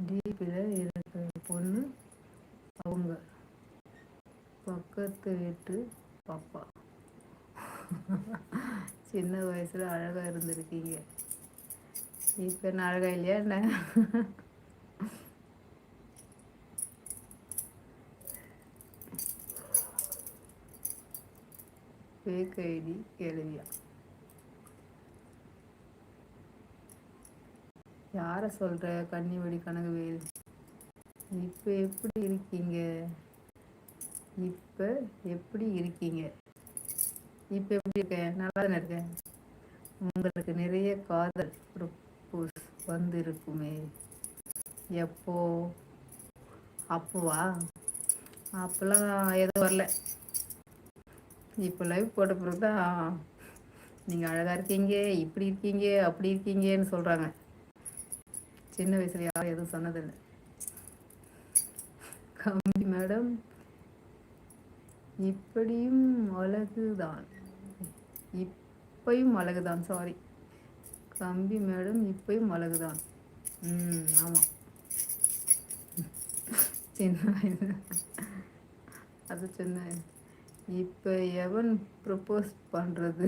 டிபியில் இருக்கிற பொண்ணு அவங்க பக்கத்து வீட்டு பாப்பா. சின்ன வயசில் அழகாக இருந்திருக்கீங்க, இப்போ என்ன அழகா இல்லையா என்ன? ஃபேக் ஐடி கேள்வியா? யாரை சொல்கிற? கன்னிவடி கனகவேல். இப்போ எப்படி இருக்கீங்க? இப்போ எப்படி இருக்கீங்க? இப்போ எப்படி இருக்கேன்? நல்லா தானே இருக்கேன். உங்களுக்கு நிறைய காதல் ப்ரப்போஸ் வந்திருக்குமே, எப்போ? அப்போவா? அப்போல்லாம் எதுவும் வரல. இப்போ லைவ் போட்ட பிறகு தான் நீங்கள் அழகாக இருக்கீங்க, இப்படி இருக்கீங்க, அப்படி இருக்கீங்கன்னு சொல்கிறாங்க. சின்ன வயசுல யாரும் எதுவும் சொன்னதில்லை. கம்பி மேடம் இப்படியும் அழகுதான், இப்பையும் அழகுதான். சாரி கம்பி மேடம், இப்பையும் அழகுதான். ஆமாம், சின்ன வயசு. அது சின்ன. இப்போ எவன் ப்ரப்போஸ் பண்ணுறது?